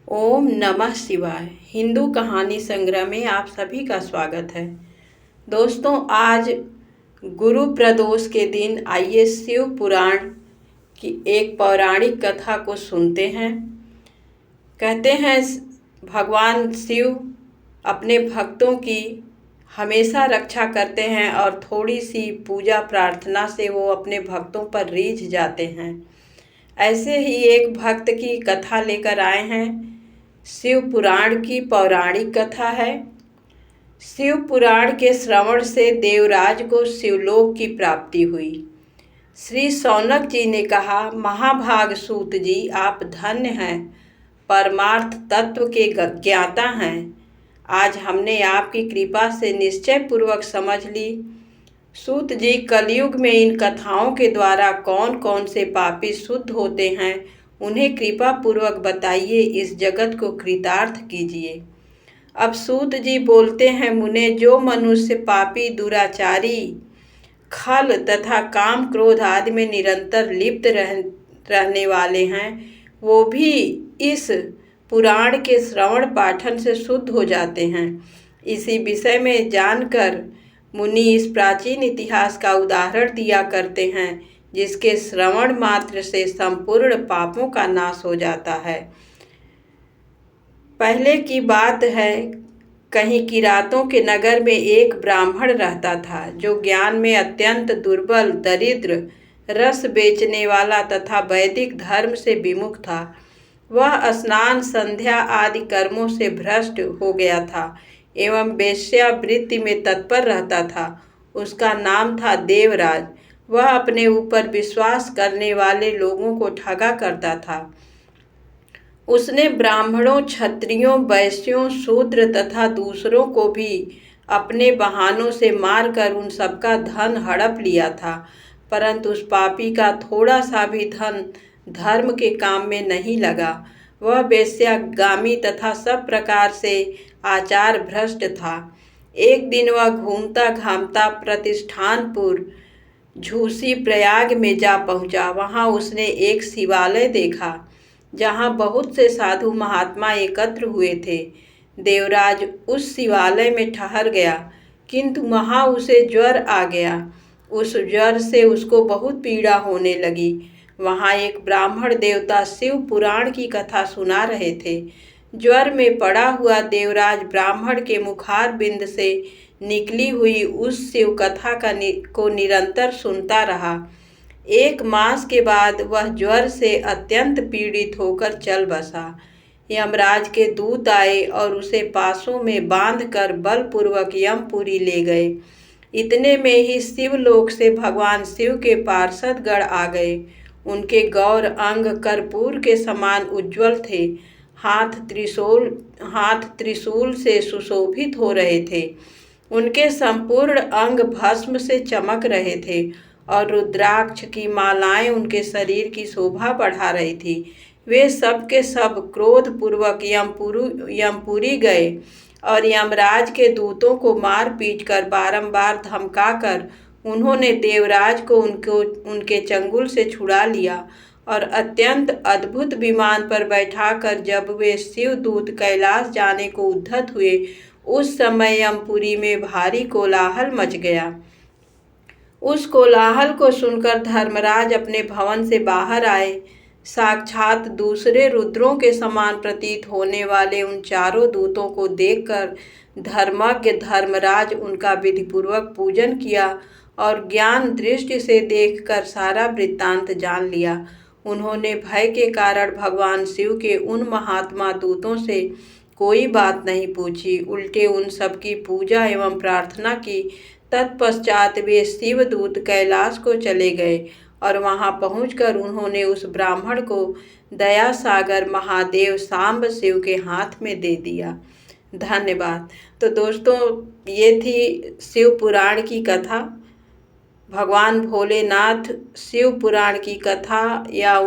ओम नमः शिवाय। हिंदू कहानी संग्रह में आप सभी का स्वागत है। दोस्तों, आज गुरु प्रदोष के दिन आइए शिव पुराण की एक पौराणिक कथा को सुनते हैं। कहते हैं भगवान शिव अपने भक्तों की हमेशा रक्षा करते हैं और थोड़ी सी पूजा प्रार्थना से वो अपने भक्तों पर रीझ जाते हैं। ऐसे ही एक भक्त की कथा लेकर आए हैं। शिव पुराण की पौराणिक कथा है। शिव पुराण के श्रवण से देवराज को शिवलोक की प्राप्ति हुई। श्री शौनक जी ने कहा, महाभाग सूत जी, आप धन्य हैं, परमार्थ तत्व के ज्ञाता हैं। आज हमने आपकी कृपा से निश्चय पूर्वक समझ ली। सूत जी, कलयुग में इन कथाओं के द्वारा कौन कौन से पापी शुद्ध होते हैं, उन्हें कृपा पूर्वक बताइए, इस जगत को कृतार्थ कीजिए। अब सूत जी बोलते हैं, मुने, जो मनुष्य पापी, दुराचारी, खल तथा काम क्रोध आदि में निरंतर लिप्त रहने वाले हैं, वो भी इस पुराण के श्रवण पाठन से शुद्ध हो जाते हैं। इसी विषय में जानकर मुनि इस प्राचीन इतिहास का उदाहरण दिया करते हैं, जिसके श्रवण मात्र से संपूर्ण पापों का नाश हो जाता है। पहले की बात है, कहीं किरातों के नगर में एक ब्राह्मण रहता था, जो ज्ञान में अत्यंत दुर्बल, दरिद्र, रस बेचने वाला तथा वैदिक धर्म से विमुख था। वह स्नान, संध्या आदि कर्मों से भ्रष्ट हो गया था एवं वेश्यावृत्ति में तत्पर रहता था। उसका नाम था देवराज। वह अपने ऊपर विश्वास करने वाले लोगों को ठगा करता था। उसने ब्राह्मणों, क्षत्रियों, वैश्यों, शूद्र तथा दूसरों को भी अपने बहानों से मारकर उन सबका धन हड़प लिया था, परंतु उस पापी का थोड़ा सा भी धन धर्म के काम में नहीं लगा। वह वेश्यागामी तथा सब प्रकार से आचार भ्रष्ट था। एक दिन वह घूमता घामता प्रतिष्ठानपुर झूसी प्रयाग में जा पहुंचा। वहां उसने एक शिवालय देखा, जहां बहुत से साधु महात्मा एकत्र हुए थे। देवराज उस शिवालय में ठहर गया, किंतु वहां उसे ज्वर आ गया। उस ज्वर से उसको बहुत पीड़ा होने लगी। वहां एक ब्राह्मण देवता शिव पुराण की कथा सुना रहे थे। ज्वर में पड़ा हुआ देवराज ब्राह्मण के मुखार बिंद से निकली हुई उस शिव कथा को निरंतर सुनता रहा। एक मास के बाद वह ज्वर से अत्यंत पीड़ित होकर चल बसा। यमराज के दूत आए और उसे पासों में बांधकर बलपूर्वक यमपुरी ले गए। इतने में ही शिवलोक से भगवान शिव के पार्षदगण आ गए। उनके गौर अंग कर्पूर के समान उज्ज्वल थे। हाथ त्रिशूल से सुशोभित हो रहे थे। उनके संपूर्ण अंग भस्म से चमक रहे थे और रुद्राक्ष की मालाएं उनके शरीर की शोभा बढ़ा रही थी। वे सब के सब क्रोध पूर्वक यमपुरी गए और यमराज के दूतों को मार पीट कर बारंबार धमकाकर उन्होंने देवराज को उनके चंगुल से छुड़ा लिया और अत्यंत अद्भुत विमान पर बैठाकर जब वे शिवदूत कैलाश जाने को उद्यत हुए, उस समय यमपुरी में भारी कोलाहल मच गया। उस कोलाहल को सुनकर धर्मराज अपने भवन से बाहर आए। साक्षात दूसरे रुद्रों के समान प्रतीत होने वाले उन चारों दूतों को देखकर धर्मज्ञ धर्मराज उनका विधिपूर्वक पूजन किया और ज्ञान दृष्टि से देखकर सारा वृत्तांत जान लिया। उन्होंने भय के कारण भगवान शिव के उन महात्मा दूतों से कोई बात नहीं पूछी, उल्टे उन सब की पूजा एवं प्रार्थना की। तत्पश्चात वे शिवदूत कैलाश को चले गए और वहां पहुंचकर उन्होंने उस ब्राह्मण को दया सागर महादेव सांब शिव के हाथ में दे दिया। धन्यवाद। तो दोस्तों, ये थी शिव पुराण की कथा। भगवान भोलेनाथ शिव पुराण की कथा या